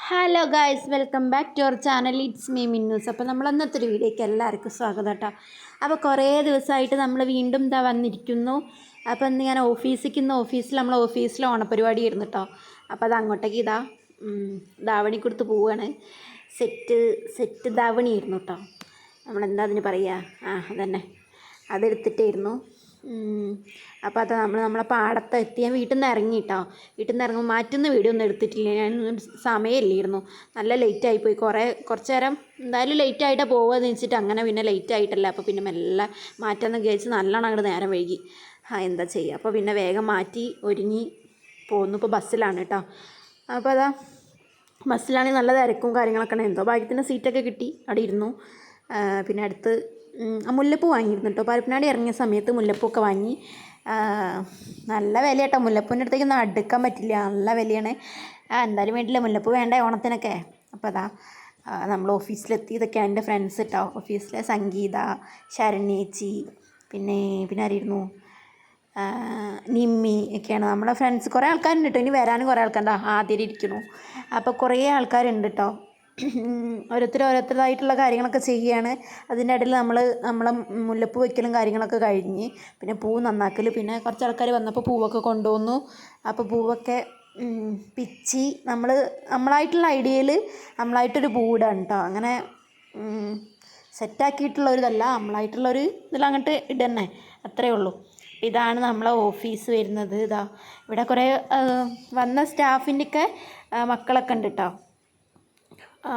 Hello guys, welcome back to our channel. It's me Minnus. അപ്പോൾ നമ്മൾ അന്നത്തെ ഒരു വീഡിയോയ്ക്ക് എല്ലാവർക്കും സ്വാഗതം കേട്ടോ. അപ്പോൾ കുറേ ദിവസമായിട്ട് നമ്മൾ വീണ്ടും ഇതാ വന്നിരിക്കുന്നു. അപ്പോൾ ഇന്ന് ഞാൻ ഓഫീസിൽ നമ്മൾ ഓഫീസിൽ ഓണപ്പരിപാടി ആയിരുന്നു കേട്ടോ. അപ്പോൾ അത് അങ്ങോട്ടേക്ക് ധാവണി കൊടുത്ത് പോവുകയാണ്. സെറ്റ് ധാവണി ആയിരുന്നു കേട്ടോ. നമ്മളെന്താ അതിന് പറയുക, അതന്നെ അതെടുത്തിട്ടായിരുന്നു. അപ്പോൾ അത് നമ്മളെ പാടത്തെത്തി. ഞാൻ വീട്ടിൽ നിന്ന് ഇറങ്ങി കേട്ടോ. വീട്ടിൽ നിന്ന് ഇറങ്ങുമ്പോൾ മാറ്റുന്ന വീഡിയോ ഒന്നും എടുത്തിട്ടില്ല. ഞാൻ സമയമില്ലായിരുന്നു, നല്ല ലേറ്റായിപ്പോയി. കുറച്ച് നേരം എന്തായാലും ലേറ്റായിട്ടാണ് പോകുകയെന്ന് വെച്ചിട്ട് അങ്ങനെ പിന്നെ ലേറ്റായിട്ടല്ല. അപ്പോൾ പിന്നെ മെല്ലെ മാറ്റാമെന്ന് വിചാരിച്ച് നല്ലോണം അങ്ങോട്ട് നേരം വൈകി. എന്താ ചെയ്യുക. അപ്പോൾ പിന്നെ വേഗം മാറ്റി ഒരുങ്ങി പോന്നു. ഇപ്പോൾ ബസ്സിലാണ് കേട്ടോ. അപ്പോൾ അതാ ബസ്സിലാണെങ്കിൽ നല്ല തിരക്കും കാര്യങ്ങളൊക്കെ ഉണ്ട്. എന്തോ ഭാഗ്യത്തിന് സീറ്റൊക്കെ കിട്ടി, അവിടെ ഇരുന്നു. പിന്നെ അടുത്ത് മുല്ലപ്പൂ വാങ്ങിയിരുന്നു കേട്ടോ. പരപ്പനാടി ഇറങ്ങിയ സമയത്ത് മുല്ലപ്പൂവൊക്കെ വാങ്ങി. നല്ല വില കേട്ടോ. മുല്ലപ്പൂവിൻ്റെ അടുത്തേക്കൊന്നും അടുക്കാൻ പറ്റില്ല, നല്ല വിലയാണ്. എന്തായാലും വേണ്ടില്ല, മുല്ലപ്പൂ വേണ്ടേ ഓണത്തിനൊക്കെ. അപ്പോൾ അതാ നമ്മൾ ഓഫീസിലെത്തി. ഇതൊക്കെയാണ് എൻ്റെ ഫ്രണ്ട്സ് കേട്ടോ. ഓഫീസിലെ സംഗീത, ശരണ്യേച്ചി, പിന്നെ ആരായിരുന്നു, നിമ്മി ഒക്കെയാണ് നമ്മുടെ ഫ്രണ്ട്സ്. കുറേ ആൾക്കാരുണ്ട് കേട്ടോ. ഇനി വരാനും കുറേ ആൾക്കാരുണ്ട്. ആദ്യം ഇരിക്കുന്നു. അപ്പോൾ കുറേ ആൾക്കാരുണ്ട് കേട്ടോ. ഓരോരുത്തരായിട്ടുള്ള കാര്യങ്ങളൊക്കെ ചെയ്യുകയാണ്. അതിൻ്റെ ഇടയിൽ നമ്മളെ മുല്ലപ്പൂ വയ്ക്കലും കാര്യങ്ങളൊക്കെ കഴിഞ്ഞ് പിന്നെ പൂ നന്നാക്കൽ, പിന്നെ കുറച്ച് ആൾക്കാർ വന്നപ്പോൾ പൂവൊക്കെ കൊണ്ടുവന്നു. അപ്പോൾ പൂവൊക്കെ പിച്ചി നമ്മളായിട്ടുള്ള ഐഡിയയിൽ നമ്മളായിട്ടൊരു പൂവിടാണ് കേട്ടോ. അങ്ങനെ സെറ്റാക്കിയിട്ടുള്ളൊരിതല്ല, നമ്മളായിട്ടുള്ളൊരു ഇതിൽ അങ്ങോട്ട് ഇടന്നെ, അത്രയേ ഉള്ളൂ. ഇതാണ് നമ്മളെ ഓഫീസ് വരുന്നത്. ഇവിടെ കുറേ വന്ന സ്റ്റാഫിൻ്റെയൊക്കെ മക്കളൊക്കെ ഉണ്ട് കേട്ടോ.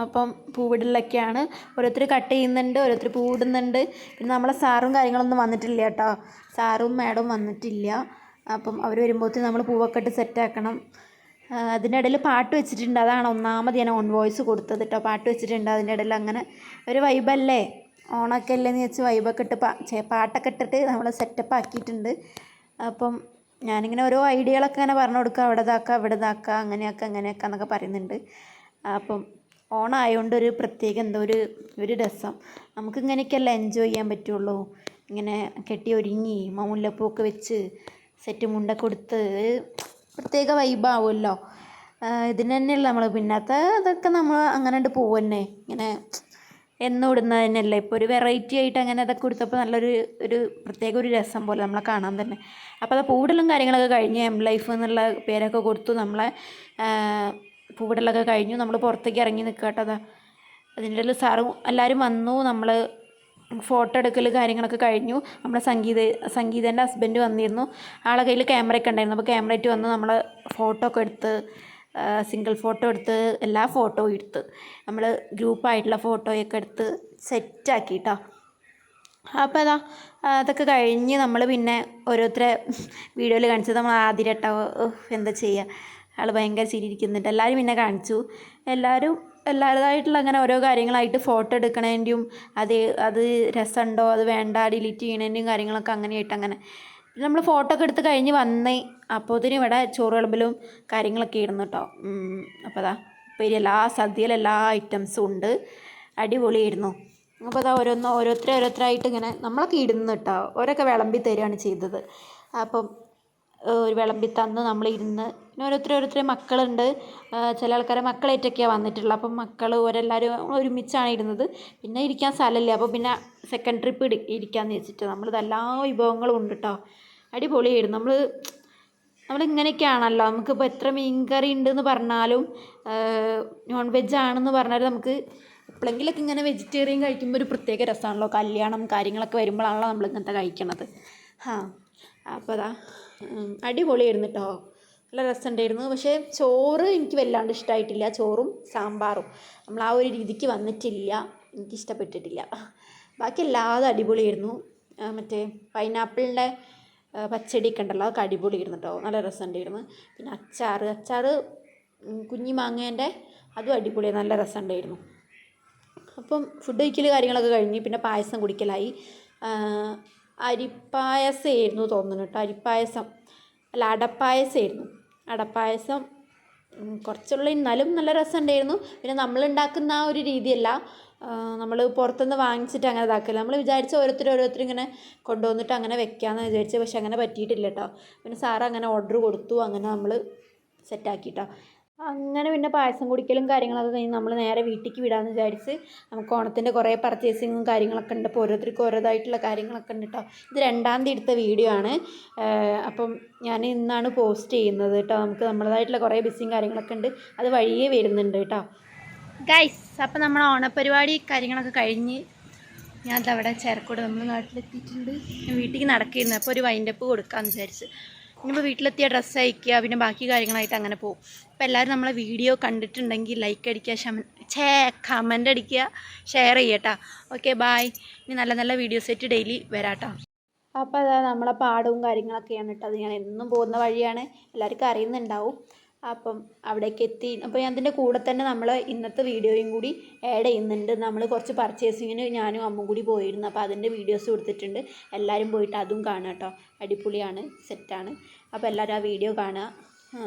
അപ്പം പൂവിടലൊക്കെയാണ്. ഓരോരുത്തർ കട്ട് ചെയ്യുന്നുണ്ട്, ഓരോരുത്തർ പൂവിടുന്നുണ്ട്. പിന്നെ നമ്മളെ സാറും കാര്യങ്ങളൊന്നും വന്നിട്ടില്ല കേട്ടോ. സാറും മാഡവും വന്നിട്ടില്ല. അപ്പം അവർ വരുമ്പോഴത്തേക്കും നമ്മൾ പൂവൊക്കെ ഇട്ട് സെറ്റാക്കണം. അതിൻ്റെ ഇടയിൽ പാട്ട് വെച്ചിട്ടുണ്ട്. അതാണ് ഒന്നാമത് ഞാൻ ഓൺ വോയിസ് കൊടുത്തത് കേട്ടോ. പാട്ട് വെച്ചിട്ടുണ്ട് അതിൻ്റെ ഇടയിൽ. അങ്ങനെ ഒരു വൈബല്ലേ, ഓണൊക്കെ അല്ലേന്ന് വെച്ച് വൈബൊക്കെ ഇട്ട് പാട്ടൊക്കെ ഇട്ടിട്ട് നമ്മൾ സെറ്റപ്പ് ആക്കിയിട്ടുണ്ട്. അപ്പം ഞാനിങ്ങനെ ഓരോ ഐഡിയകളൊക്കെ ഇങ്ങനെ പറഞ്ഞു കൊടുക്കുക. അവിടെ ഇതാക്കുക, ഇവിടെ ഇതാക്കുക, അങ്ങനെയൊക്കെ എന്നൊക്കെ പറയുന്നുണ്ട്. അപ്പം ഓണമായതുകൊണ്ട് ഒരു പ്രത്യേക എന്തോ ഒരു രസം. നമുക്കിങ്ങനെയൊക്കെയല്ല എൻജോയ് ചെയ്യാൻ പറ്റുള്ളൂ. ഇങ്ങനെ കെട്ടി ഒരുങ്ങി മുല്ലപ്പൂവൊക്കെ വെച്ച് സെറ്റ് മുണ്ടൊക്കെ കൊടുത്ത് പ്രത്യേക വൈബാവുമല്ലോ. ഇതിന് തന്നെയല്ല നമ്മൾ പിന്നത്തെ അതൊക്കെ നമ്മൾ അങ്ങനെ ഉണ്ട് പോകും തന്നെ. ഇങ്ങനെ എന്നും ഇടുന്നത് തന്നെയല്ലേ. ഇപ്പോൾ ഒരു വെറൈറ്റി ആയിട്ട് അങ്ങനെ അതൊക്കെ കൊടുത്തപ്പോൾ ഒരു പ്രത്യേക ഒരു രസം പോലെ നമ്മളെ കാണാൻ തന്നെ. അപ്പോൾ അത് പൂവിടലും കാര്യങ്ങളൊക്കെ കഴിഞ്ഞ് എം ലൈഫ് എന്നുള്ള പേരൊക്കെ കൊടുത്തു. നമ്മളെ പൂവിടലൊക്കെ കഴിഞ്ഞു. നമ്മൾ പുറത്തേക്ക് ഇറങ്ങി നിൽക്കുക കേട്ടോ. അതിൻ്റെ ഇടയിൽ സാറും എല്ലാവരും വന്നു. നമ്മൾ ഫോട്ടോ എടുക്കൽ കാര്യങ്ങളൊക്കെ കഴിഞ്ഞു. നമ്മളെ സംഗീതൻ്റെ ഹസ്ബൻഡ് വന്നിരുന്നു. ആളെ കയ്യിൽ ക്യാമറയൊക്കെ ഉണ്ടായിരുന്നു. അപ്പോൾ ക്യാമറ ആയിട്ട് വന്ന് നമ്മൾ ഫോട്ടോ ഒക്കെ എടുത്ത്, സിംഗിൾ ഫോട്ടോ എടുത്ത്, എല്ലാ ഫോട്ടോയും എടുത്ത് നമ്മൾ ഗ്രൂപ്പായിട്ടുള്ള ഫോട്ടോയൊക്കെ എടുത്ത് സെറ്റാക്കി കേട്ടോ. അപ്പോൾ അതൊക്കെ കഴിഞ്ഞ് നമ്മൾ പിന്നെ ഓരോരുത്തരെ വീഡിയോയിൽ കാണിച്ചത് നമ്മൾ ആദ്യം കേട്ടോ. എന്താ ചെയ്യുക, ആൾ ഭയങ്കര ചിരിയിരിക്കുന്നുണ്ട്. എല്ലാവരും പിന്നെ കാണിച്ചു. എല്ലാവരുടേതായിട്ടുള്ള അങ്ങനെ ഓരോ കാര്യങ്ങളായിട്ട് ഫോട്ടോ എടുക്കണതിൻ്റെയും അത് രസമുണ്ടോ അത് വേണ്ട ഡിലീറ്റ് ചെയ്യണതിൻ്റെയും കാര്യങ്ങളൊക്കെ അങ്ങനെയായിട്ട് അങ്ങനെ പിന്നെ നമ്മൾ ഫോട്ടോ ഒക്കെ എടുത്ത് കഴിഞ്ഞ് വന്നേ. അപ്പോഴത്തേനും ഇവിടെ ചോറ് വിളമ്പലും കാര്യങ്ങളൊക്കെ ആയിരുന്നു കേട്ടോ. അപ്പോൾ ഉപ്പേരി സദ്യയിൽ എല്ലാ ഐറ്റംസും ഉണ്ട്. അടിപൊളിയായിരുന്നു. അപ്പോൾ ഓരോരുത്തരായിട്ട് ഇങ്ങനെ നമ്മളൊക്കെ ഇടുന്നു കേട്ടോ. ഓരൊക്കെ വിളമ്പി തരികയാണ് ചെയ്തത്. അപ്പം ഒരു വിളമ്പി തന്ന് നമ്മളിരുന്ന്. പിന്നെ ഓരോരുത്തരെ മക്കളുണ്ട്. ചില ആൾക്കാരെ മക്കളായിട്ടൊക്കെയാണ് വന്നിട്ടുള്ളത്. അപ്പം ഓരെല്ലാവരും ഒരുമിച്ചാണ് ഇരുന്നത്. പിന്നെ ഇരിക്കാൻ സ്ഥലമില്ല. അപ്പോൾ പിന്നെ സെക്കൻഡ് ട്രിപ്പ് ഇരിക്കാമെന്ന് വെച്ചിട്ട് നമ്മളിത് എല്ലാ വിഭവങ്ങളും ഉണ്ട് കേട്ടോ. അടിപൊളിയായിരുന്നു. നമ്മളിങ്ങനെയൊക്കെയാണല്ലോ. നമുക്കിപ്പോൾ എത്ര മീൻകറി ഉണ്ടെന്ന് പറഞ്ഞാലും നോൺ വെജ് ആണെന്ന് പറഞ്ഞാലും നമുക്ക് എപ്പോഴെങ്കിലൊക്കെ ഇങ്ങനെ വെജിറ്റേറിയൻ കഴിക്കുമ്പോൾ ഒരു പ്രത്യേക രസമാണല്ലോ. കല്യാണം കാര്യങ്ങളൊക്കെ വരുമ്പോഴാണല്ലോ നമ്മൾ ഇങ്ങനത്തെ കഴിക്കണത്. അപ്പോൾ അടിപൊളിയായിരുന്നു കേട്ടോ. നല്ല രസമുണ്ടായിരുന്നു. പക്ഷേ ചോറ് എനിക്ക് വല്ലാണ്ട് ഇഷ്ടമായിട്ടില്ല. ചോറും സാമ്പാറും നമ്മൾ ആ ഒരു രീതിക്ക് വന്നിട്ടില്ല, എനിക്കിഷ്ടപ്പെട്ടിട്ടില്ല. ബാക്കി എല്ലാതും അടിപൊളിയായിരുന്നു. മറ്റേ പൈനാപ്പിളിൻ്റെ പച്ചടിയൊക്കെ ഉണ്ടല്ലോ, അതൊക്കെ അടിപൊളിയായിരുന്നു കേട്ടോ. നല്ല രസമുണ്ടായിരുന്നു. പിന്നെ അച്ചാർ കുഞ്ഞി മാങ്ങേൻ്റെ അതും അടിപൊളിയാണ്, നല്ല രസമുണ്ടായിരുന്നു. അപ്പം ഫുഡ് കഴിക്കൽ കാര്യങ്ങളൊക്കെ കഴിഞ്ഞ് പിന്നെ പായസം കുടിക്കലായി. അരിപ്പായസമായിരുന്നു തോന്നുന്നു കേട്ടോ. അടപ്പായസമായിരുന്നു. അടപ്പായസം കുറച്ചുള്ള എന്നാലും നല്ല രസമുണ്ടായിരുന്നു. പിന്നെ നമ്മളുണ്ടാക്കുന്ന ആ ഒരു രീതിയല്ല, നമ്മൾ പുറത്തുനിന്ന് വാങ്ങിച്ചിട്ട് അങ്ങനെ ഇതാക്കില്ല. നമ്മൾ വിചാരിച്ച ഓരോരുത്തർ ഇങ്ങനെ കൊണ്ടുവന്നിട്ട് അങ്ങനെ വെക്കാമെന്ന് വിചാരിച്ചത്. പക്ഷെ അങ്ങനെ പറ്റിയിട്ടില്ല കേട്ടോ. പിന്നെ സാറ് അങ്ങനെ ഓർഡർ കൊടുത്തു. അങ്ങനെ നമ്മൾ സെറ്റാക്കി കേട്ടോ. അങ്ങനെ പിന്നെ പായസം കുടിക്കലും കാര്യങ്ങളൊക്കെ കഴിഞ്ഞ് നമ്മൾ നേരെ വീട്ടിലേക്ക് വിടാമെന്ന് വിചാരിച്ച് നമുക്ക് ഓണത്തിൻ്റെ കുറേ പർച്ചേസിങ്ങും കാര്യങ്ങളൊക്കെ ഉണ്ട്. അപ്പോൾ ഓരോരുത്തർക്കും ഓരോതായിട്ടുള്ള കാര്യങ്ങളൊക്കെ ഉണ്ട് കേട്ടോ. ഇത് 2-ാം തീയതി എടുത്ത വീഡിയോ ആണ്. അപ്പം ഞാൻ ഇന്നാണ് പോസ്റ്റ് ചെയ്യുന്നത് കേട്ടോ. നമുക്ക് നമ്മളതായിട്ടുള്ള കുറേ ബിസിയും കാര്യങ്ങളൊക്കെ ഉണ്ട്, അത് വഴിയേ വരുന്നുണ്ട് കേട്ടോ ഗൈസ്. അപ്പം നമ്മൾ ഓണപ്പരിപാടി കാര്യങ്ങളൊക്കെ കഴിഞ്ഞ് ഞാൻ അവിടെ ചേർക്കോട് നമ്മൾ നാട്ടിലെത്തിയിട്ടുണ്ട്. ഞാൻ വീട്ടിലേക്ക് നടക്കിയിരുന്നു. അപ്പോൾ ഒരു വൈൻഡപ്പ് കൊടുക്കാമെന്ന് വിചാരിച്ച്. ഇനിയിപ്പോൾ വീട്ടിലെത്തിയ ഡ്രസ്സ് അയക്കുക, പിന്നെ ബാക്കി കാര്യങ്ങളായിട്ട് അങ്ങനെ പോകും. അപ്പോൾ എല്ലാവരും നമ്മളെ വീഡിയോ കണ്ടിട്ടുണ്ടെങ്കിൽ ലൈക്ക് അടിക്കുക, കമൻ്റ് അടിക്കുക, ഷെയർ ചെയ്യട്ടോ. Okay bye. ഇനി നല്ല നല്ല വീഡിയോസ് ആയിട്ട് ഡെയിലി വരാട്ടോ. അപ്പോൾ അതാ നമ്മളെ പാടവും കാര്യങ്ങളൊക്കെയാണ് കേട്ടോ. അത് ഞാൻ എന്നും പോകുന്ന വഴിയാണ്, എല്ലാവർക്കും അറിയുന്നുണ്ടാവും. അപ്പം അവിടേക്ക് എത്തി. അപ്പോൾ ഞാൻ അതിൻ്റെ കൂടെ തന്നെ നമ്മൾ ഇന്നത്തെ വീഡിയോയും കൂടി ആഡ് ചെയ്യുന്നുണ്ട്. നമ്മൾ കുറച്ച് പർച്ചേസിങ്ങിന് ഞാനും അമ്മും കൂടി പോയിരുന്നു. അപ്പോൾ അതിൻ്റെ വീഡിയോസ് കൊടുത്തിട്ടുണ്ട്, എല്ലാവരും പോയിട്ട് അതും കാണുക കേട്ടോ. അടിപൊളിയാണ്, സെറ്റാണ്. അപ്പോൾ എല്ലാവരും ആ വീഡിയോ കാണുക.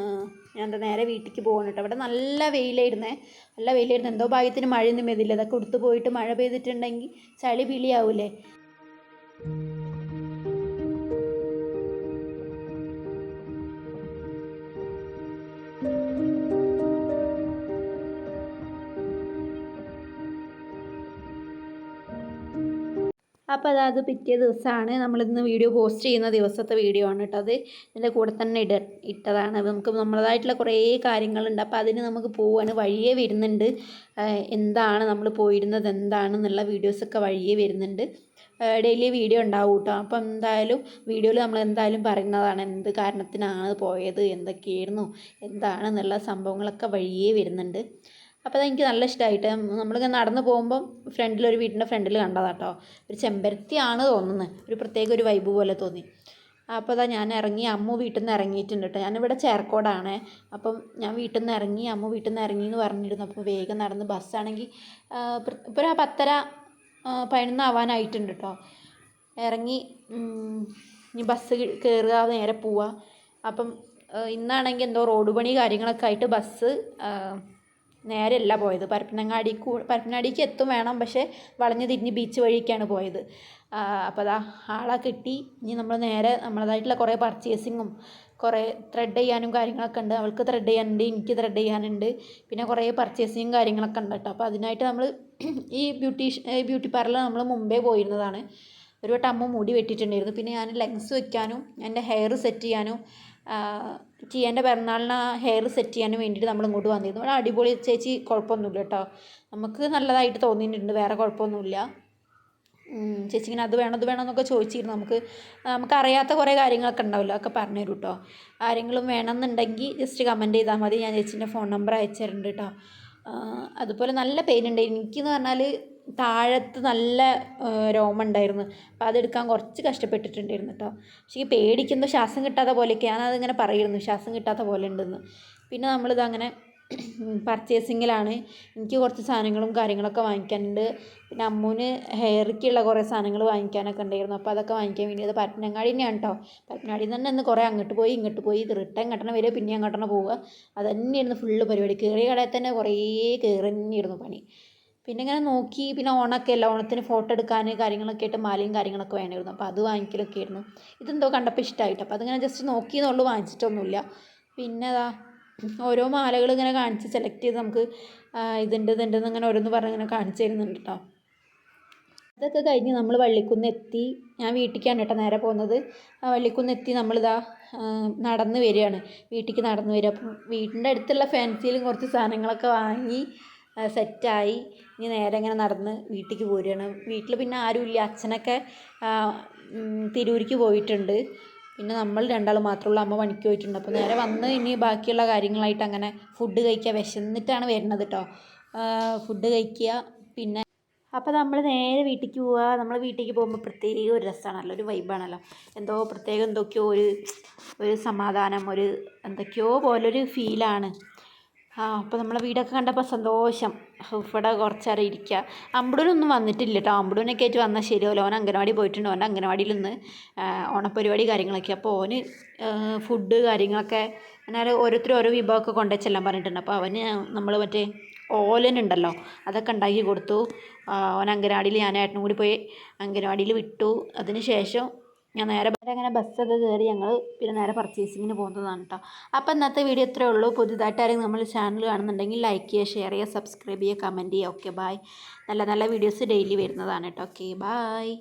ഞാൻ നേരെ വീട്ടിലേക്ക് പോകണം കേട്ടോ. ഇവിടെ നല്ല വെയിലായിരുന്നേ, നല്ല വെയിലായിരുന്നു. എന്തോ ഭാഗ്യത്തിന് മഴയൊന്നും പെയ്തില്ല. അതൊക്കെ കൊടുത്ത് പോയിട്ട് മഴ പെയ്തിട്ടുണ്ടെങ്കിൽ ചളി പിളിയാവൂലേ. അപ്പോൾ അത് പിറ്റേ ദിവസമാണ്, നമ്മളിന്ന് വീഡിയോ പോസ്റ്റ് ചെയ്യുന്ന ദിവസത്തെ വീഡിയോ ആണ് കേട്ടോ. അത് ഇതിൻ്റെ കൂടെ തന്നെ ഇട്ടതാണ്. നമുക്ക് നമ്മളതായിട്ടുള്ള കുറേ കാര്യങ്ങളുണ്ട്. അപ്പോൾ അതിന് നമുക്ക് പോവാണ്, വഴിയേ വരുന്നുണ്ട്. എന്താണ് നമ്മൾ പോയിരുന്നത് എന്താണെന്നുള്ള വീഡിയോസൊക്കെ വഴിയേ വരുന്നുണ്ട്. ഡെയിലി വീഡിയോ ഉണ്ടാവും കേട്ടോ. അപ്പോൾ എന്തായാലും വീഡിയോയിൽ നമ്മൾ എന്തായാലും പറയുന്നതാണ് എന്ത് കാരണത്തിനാണ് പോയത്, എന്തൊക്കെയായിരുന്നു, എന്താണെന്നുള്ള സംഭവങ്ങളൊക്കെ വഴിയേ വരുന്നുണ്ട്. അപ്പോൾ അതെനിക്ക് നല്ല ഇഷ്ടമായിട്ട്. നമ്മളിങ്ങനെ നടന്ന് പോകുമ്പം ഫ്രണ്ടിലൊരു വീട്ടിൻ്റെ ഫ്രണ്ടിൽ കണ്ടതാട്ടോ. ഒരു ചെമ്പരത്തിയാണ് തോന്നുന്നത്, ഒരു പ്രത്യേക ഒരു വൈബ് പോലെ തോന്നി. അപ്പോൾ അതാ ഞാൻ ഇറങ്ങി, അമ്മു വീട്ടിൽ നിന്ന് ഇറങ്ങിയിട്ടുണ്ട് കേട്ടോ. ഞാനിവിടെ ചേർക്കോടാണ്. അപ്പം ഞാൻ വീട്ടിൽ നിന്ന് ഇറങ്ങി, അമ്മു വീട്ടിൽ നിന്ന് ഇറങ്ങി എന്ന് പറഞ്ഞിരുന്നു. അപ്പോൾ വേഗം നടന്ന് ബസ്സാണെങ്കിൽ ഇപ്പോൾ ഒരു 10:30-11 ആവാനായിട്ടുണ്ട് കേട്ടോ. ഇറങ്ങി ഇനി ബസ് കയറുക, നേരെ പോവുക. അപ്പം ഇന്നാണെങ്കിൽ എന്തോ റോഡ് പണി കാര്യങ്ങളൊക്കെ ആയിട്ട് ബസ് നേരെയല്ല പോയത്. പരപ്പനങ്ങാടിക്ക് എത്തും വേണം, പക്ഷേ വളഞ്ഞ് തിരിഞ്ഞ് ബീച്ച് വഴിക്കാണ് പോയത്. അപ്പോൾ അതാ ആളെ കിട്ടി. ഇനി നമ്മൾ നേരെ നമ്മളതായിട്ടുള്ള കുറേ പർച്ചേസിങ്ങും കുറേ ത്രെഡ് ചെയ്യാനും കാര്യങ്ങളൊക്കെ ഉണ്ട്. അവൾക്ക് ത്രെഡ് ചെയ്യാനുണ്ട്, എനിക്ക് ത്രെഡ് ചെയ്യാനുണ്ട്, പിന്നെ കുറേ പർച്ചേസിങ്ങും കാര്യങ്ങളൊക്കെ ഉണ്ട് കേട്ടോ. അപ്പോൾ അതിനായിട്ട് നമ്മൾ ഈ ബ്യൂട്ടി പാർലർ നമ്മൾ മുമ്പേ പോയിരുന്നതാണ്. ഒരു വട്ടം അമ്മ മുടി വെട്ടിയിട്ടുണ്ടായിരുന്നു. പിന്നെ ഞാൻ ലെങ്സ് വയ്ക്കാനും എൻ്റെ ഹെയർ സെറ്റ് ചെയ്യാനും എൻ്റെ പിറന്നാളിന് ഹെയർ സെറ്റ് ചെയ്യാനും വേണ്ടിയിട്ട് നമ്മൾ ഇങ്ങോട്ട് വന്നിരുന്നു. അവിടെ അടിപൊളി ചേച്ചി, കുഴപ്പമൊന്നുമില്ല കേട്ടോ. നമുക്ക് നല്ലതായിട്ട് തോന്നിയിട്ടുണ്ട്, വേറെ കുഴപ്പമൊന്നുമില്ല. ചേച്ചി ഇങ്ങനെ അത് വേണം എന്നൊക്കെ ചോദിച്ചിരുന്നു. നമുക്കറിയാത്ത കുറേ കാര്യങ്ങളൊക്കെ ഉണ്ടാവില്ല, അതൊക്കെ പറഞ്ഞു തരും കേട്ടോ. ആരെങ്കിലും വേണമെന്നുണ്ടെങ്കിൽ ജസ്റ്റ് കമൻറ്റ് ചെയ്താൽ മതി. ഞാൻ ചേച്ചീൻ്റെ ഫോൺ നമ്പർ അയച്ചു തരുന്നുണ്ട് കേട്ടോ. അതുപോലെ നല്ല പെയിൻ ഉണ്ട് എനിക്കെന്ന് പറഞ്ഞാൽ. താഴത്ത് നല്ല രോമം ഉണ്ടായിരുന്നു. അപ്പോൾ അതെടുക്കാൻ കുറച്ച് കഷ്ടപ്പെട്ടിട്ടുണ്ടായിരുന്നു കേട്ടോ. പക്ഷേ ഈ പേടിക്കുമ്പോൾ ശ്വാസം കിട്ടാത്ത പോലെയൊക്കെ ഞാനതിങ്ങനെ പറയുന്നു, ശ്വാസം കിട്ടാത്ത പോലെ ഉണ്ടെന്ന്. പിന്നെ നമ്മളിതങ്ങനെ പർച്ചേസിങ്ങിലാണ്. എനിക്ക് കുറച്ച് സാധനങ്ങളും കാര്യങ്ങളൊക്കെ വാങ്ങിക്കാനുണ്ട്. പിന്നെ അമ്മൂന് ഹെയറിക്കുള്ള കുറേ സാധനങ്ങൾ വാങ്ങിക്കാനൊക്കെ ഉണ്ടായിരുന്നു. അപ്പോൾ അതൊക്കെ വാങ്ങിക്കാൻ വേണ്ടി അത് പരപ്പനങ്ങാടി തന്നെയാണ് കേട്ടോ. പരപ്പനങ്ങാടിയിൽ നിന്ന് തന്നെ കുറേ അങ്ങോട്ട് പോയി ഇങ്ങോട്ട് പോയി, ഇത് റിട്ടേൺ കട്ടണം വരിക, പിന്നെ അങ്ങോട്ടന്നെ പോവുക. അത് തന്നെയായിരുന്നു ഫുള്ള് പരിപാടി. കയറിയ കടയിൽ തന്നെ കുറേ കയറി തന്നെയായിരുന്നു പണി. പിന്നെ ഇങ്ങനെ നോക്കി, പിന്നെ ഓണമൊക്കെ അല്ല, ഓണത്തിന് ഫോട്ടോ എടുക്കാൻ കാര്യങ്ങളൊക്കെ ആയിട്ട് മാലയും കാര്യങ്ങളൊക്കെ വേണമായിരുന്നു. അപ്പോൾ അത് വാങ്ങിക്കലൊക്കെ ആയിരുന്നു. ഇതെന്തോ കണ്ടപ്പോൾ ഇഷ്ടമായിട്ട് അപ്പോൾ അതിങ്ങനെ ജസ്റ്റ് നോക്കിയെന്നുള്ളൂ, വാങ്ങിച്ചിട്ടൊന്നുമില്ല. പിന്നെ അതാ ഓരോ മാലകൾ ഇങ്ങനെ കാണിച്ച് സെലക്ട് ചെയ്ത് നമുക്ക് ഇതുണ്ടെന്ന് ഇങ്ങനെ ഓരോന്ന് പറഞ്ഞ് ഇങ്ങനെ കാണിച്ചു തരുന്നുണ്ട് കേട്ടോ. അതൊക്കെ കഴിഞ്ഞ് നമ്മൾ വള്ളിക്കുന്ന് എത്തി. ഞാൻ വീട്ടിലേക്കാണ് കേട്ടോ നേരെ പോകുന്നത്. വള്ളിക്കുന്ന് എത്തി നമ്മളിതാ നടന്ന് വരികയാണ്, വീട്ടിലേക്ക് നടന്ന് വരിക. അപ്പം വീടിൻ്റെ അടുത്തുള്ള ഫാൻസിയിലും കുറച്ച് സാധനങ്ങളൊക്കെ വാങ്ങി സെറ്റായി. ഇനി നേരെ ഇങ്ങനെ നടന്ന് വീട്ടിലേക്ക് പോരുകയാണ്. വീട്ടിൽ പിന്നെ ആരുമില്ല, അച്ഛനൊക്കെ തിരൂരിക്ക് പോയിട്ടുണ്ട്. പിന്നെ നമ്മൾ രണ്ടാളും മാത്രമേ ഉള്ളൂ, അമ്മ പണിക്ക് പോയിട്ടുണ്ട്. അപ്പോൾ നേരെ വന്ന് ഇനി ബാക്കിയുള്ള കാര്യങ്ങളായിട്ട് അങ്ങനെ ഫുഡ് കഴിക്കുക. വിശന്നിട്ടാണ് വരുന്നത് കേട്ടോ. ഫുഡ് കഴിക്കുക. പിന്നെ അപ്പോൾ നമ്മൾ നേരെ വീട്ടിലേക്ക് പോവുക. നമ്മൾ വീട്ടിലേക്ക് പോകുമ്പോൾ പ്രത്യേക ഒരു രസമാണല്ലോ, ഒരു വൈബാണല്ലോ. എന്തോ പ്രത്യേകം എന്തൊക്കെയോ ഒരു സമാധാനം, ഒരു എന്തൊക്കെയോ പോലൊരു ഫീലാണ്. അപ്പോൾ നമ്മളെ വീടൊക്കെ കണ്ടപ്പോൾ സന്തോഷം. ഇവിടെ കുറച്ച് നേരം ഇരിക്കുക. അമ്പടൂനൊന്നും വന്നിട്ടില്ല കേട്ടോ. അമ്പടൂനൊക്കെ ആയിട്ട് വന്നാൽ ശരിയാവില്ല. ഓൻ അംഗനവാടി പോയിട്ടുണ്ട്. ഓൻ്റെ അംഗനവാടിയിൽ നിന്ന് ഓണപ്പരിപാടി കാര്യങ്ങളൊക്കെ. അപ്പോൾ ഓന് ഫുഡ് കാര്യങ്ങളൊക്കെ എന്നാൽ ഓരോരുത്തരും ഓരോ വിഭവമൊക്കെ കൊണ്ടുവച്ചെല്ലാം പറഞ്ഞിട്ടുണ്ട്. അപ്പോൾ അവന് നമ്മൾ മറ്റേ ഓലനുണ്ടല്ലോ, അതൊക്കെ ഉണ്ടാക്കി കൊടുത്തു. ഓൻ അംഗനവാടിയിൽ ഞാൻ ഏട്ടനും കൂടി പോയി അംഗനവാടിയിൽ വിട്ടു. അതിന് ശേഷം ഞാൻ നേരെ അങ്ങനെ ബസ്സൊക്കെ കയറി ഞങ്ങൾ പിന്നെ നേരെ പർച്ചേസിങ്ങിന് പോകുന്നതാണ് കേട്ടോ. അപ്പോൾ ഇന്നത്തെ വീഡിയോ ഇത്രയേ ഉള്ളൂ. പുതുതായിട്ട് ആരെങ്കിലും നമ്മൾ ചാനൽ കാണുന്നുണ്ടെങ്കിൽ ലൈക്ക് ചെയ്യുക, ഷെയർ ചെയ്യുക, സബ്സ്ക്രൈബ് ചെയ്യുക, കമൻറ്റ് ചെയ്യുക. Okay, bye. നല്ല നല്ല വീഡിയോസ് ഡെയിലി വരുന്നതാണ് കേട്ടോ. Okay, bye.